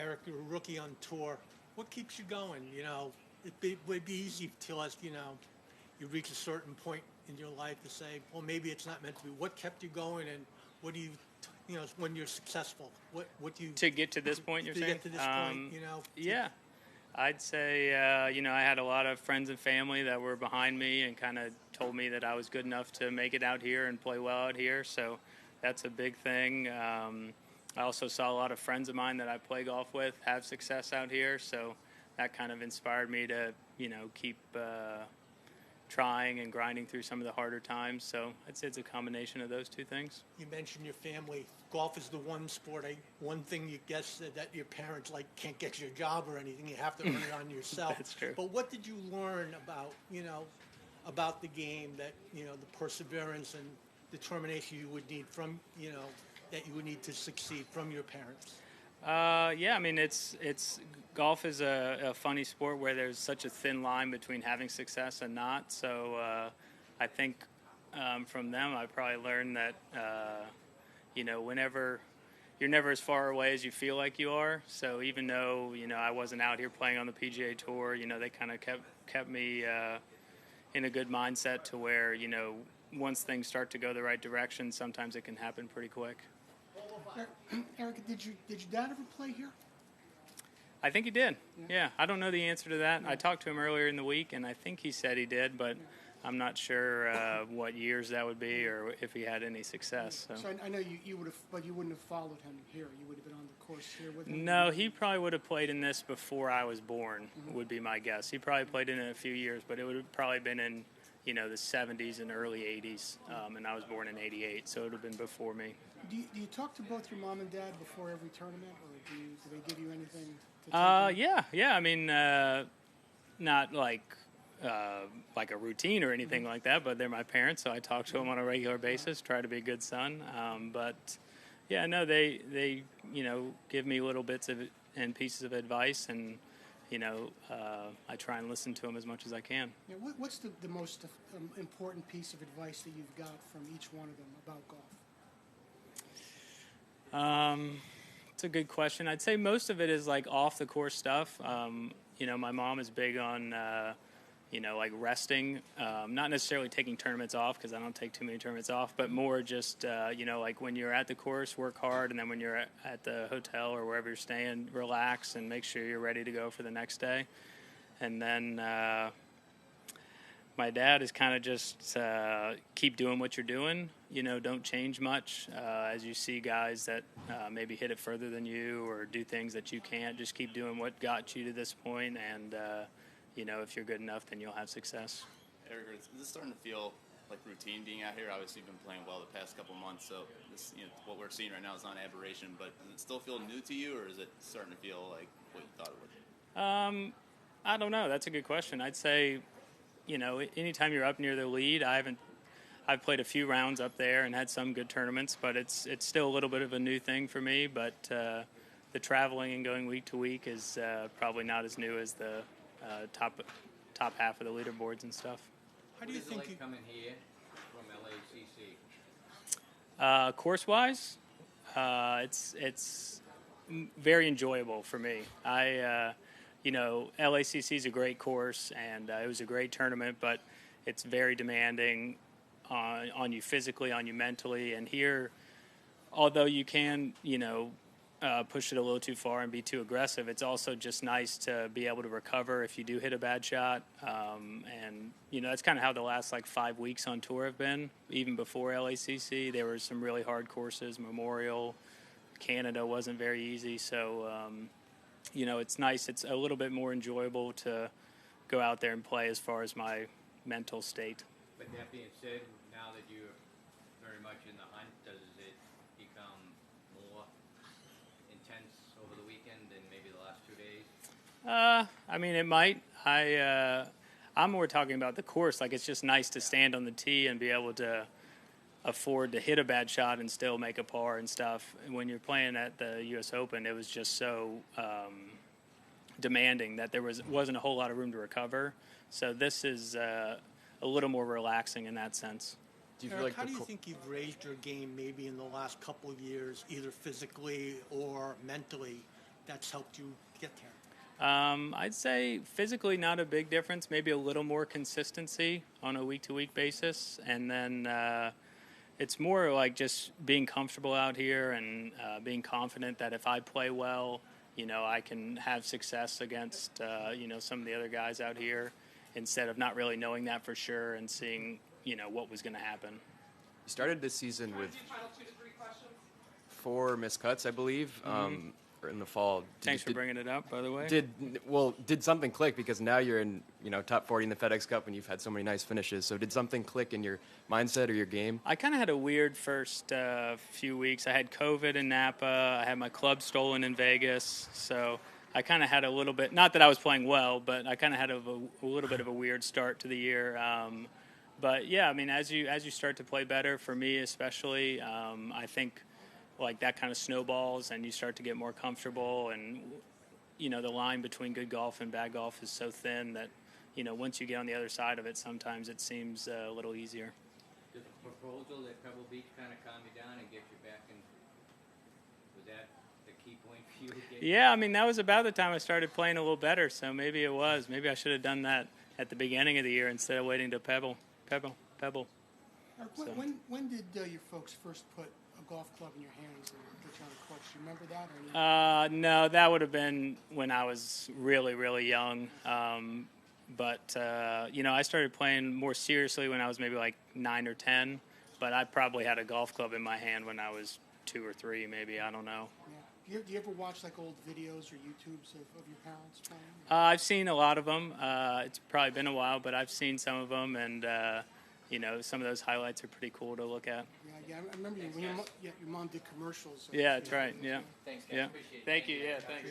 Eric, you're a rookie on tour. What keeps you going? Would be easy to tell us, you reach a certain point in your life to say, well, maybe it's not meant to be. What kept you going, and what do you, when you're successful, what do you To get to this point, you're to saying? get to this point, Yeah, I'd say, I had a lot of friends and family that were behind me and kind of told me that I was good enough to make it out here and play well out here. So that's a big thing. I also saw a lot of friends of mine that I play golf with have success out here. So that kind of inspired me to, keep trying and grinding through some of the harder times. So I'd say it's a combination of those two things. You mentioned your family. Golf is the one sport, one thing you guess that your parents can't get you a job or anything. You have to earn it on yourself. That's true. But what did you learn about the game that, the perseverance and determination you would need from, that you would need to succeed from your parents? Yeah, I mean, it's golf is a funny sport where there's such a thin line between having success and not. So I think from them, I probably learned that whenever you're never as far away as you feel like you are. So even though I wasn't out here playing on the PGA Tour, they kind of kept me in a good mindset to where once things start to go the right direction, sometimes it can happen pretty quick. Eric, did your dad ever play here? I think he did. Yeah, I don't know the answer to that. I talked to him earlier in the week, and I think he said he did, but I'm not sure what years that would be or if he had any success. So I know you would have, but you wouldn't have followed him here. You would have been on the course here with him. No, he probably would have played in this before I was born. Would be my guess. He probably played in it a few years, but it would have probably been in the 70s and early 80s, and I was born in '88, so it would have been before me. Do you talk to both your mom and dad before every tournament, or do they give you anything to take Yeah. I mean, not like a routine or anything like that, but they're my parents, so I talk to them on a regular basis, try to be a good son. But yeah, no, they give me little bits of and pieces of advice, and I try and listen to them as much as I can. Yeah, what's the most important piece of advice that you've got from each one of them about golf? It's a good question. I'd say most of it is like off the course stuff. My mom is big on, like resting, not necessarily taking tournaments off because I don't take too many tournaments off, but more just, like when you're at the course, work hard, and then when you're at the hotel or wherever you're staying, relax and make sure you're ready to go for the next day. And then my dad is kind of just keep doing what you're doing. Don't change much. As you see guys that maybe hit it further than you or do things that you can't, just keep doing what got you to this point, and if you're good enough, then you'll have success. Eric, is this starting to feel like routine being out here? Obviously, you've been playing well the past couple months, so this, what we're seeing right now is not an aberration. But does it still feel new to you, or is it starting to feel like what you thought it would? I don't know. That's a good question. I'd say, anytime you're up near the lead, I've played a few rounds up there and had some good tournaments, but it's still a little bit of a new thing for me. But the traveling and going week to week is probably not as new as the top half of the leaderboards and stuff. How do you think you coming here from LACC? Course-wise, it's very enjoyable for me. LACC is a great course, and it was a great tournament, but it's very demanding on you physically, on you mentally. And here, although you can, push it a little too far and be too aggressive, it's also just nice to be able to recover if you do hit a bad shot. And that's kind of how the last 5 weeks on tour have been. Even before LACC, there were some really hard courses. Memorial, Canada wasn't very easy. So, it's nice. It's a little bit more enjoyable to go out there and play as far as my mental state. But that being said, now that you're very much in the hunt, does it become more intense over the weekend than maybe the last 2 days? I mean, it might. I'm more talking about the course. It's just nice to stand on the tee and be able to afford to hit a bad shot and still make a par and stuff. And when you're playing at the U.S. Open, it was just so demanding that there wasn't a whole lot of room to recover. So this is a little more relaxing in that sense. Do you feel Eric, how do you think you've raised your game maybe in the last couple of years, either physically or mentally, that's helped you get there? I'd say physically not a big difference, maybe a little more consistency on a week-to-week basis, and then it's more like just being comfortable out here and being confident that if I play well, you know, I can have success against, you know, some of the other guys out here instead of not really knowing that for sure and seeing, you know, what was going to happen. You started this season with 4 missed cuts, I believe, in the fall. Thanks for bringing it up, by the way. Did something click, because now you're in, you know, top 40 in the FedEx Cup and you've had so many nice finishes. So did something click in your mindset or your game? I kind of had a weird first few weeks. I had COVID in Napa. I had my club stolen in Vegas. So I kind of had a little bit, not that I was playing well, but I kind of had a little bit of a weird start to the year. But yeah, I mean, as you start to play better, for me especially, I think like that kind of snowballs and you start to get more comfortable, and you know, the line between good golf and bad golf is so thin that, you know, once you get on the other side of it, sometimes it seems a little easier. Did the proposal at Pebble Beach kind of calm you down and get you back in? Was that the key point for you? Yeah, I mean, that was about the time I started playing a little better, so maybe it was. Maybe I should have done that at the beginning of the year instead of waiting to Pebble. Eric, when did your folks first put a golf club in your hands and get you on a course? Do you remember that? Or No, that would have been when I was really, really young. But you know, I started playing more seriously when I was maybe like 9 or 10. But I probably had a golf club in my hand when I was 2 or 3, maybe. I don't know. Yeah. Do you ever watch like old videos or YouTubes of your parents playing? I've seen a lot of them. It's probably been a while, but I've seen some of them, and you know, some of those highlights are pretty cool to look at. Yeah, I remember when your mom did commercials. Yeah, that's right. Yeah. Thanks, guys. Yeah. Appreciate it. Thank you. Yeah, thanks.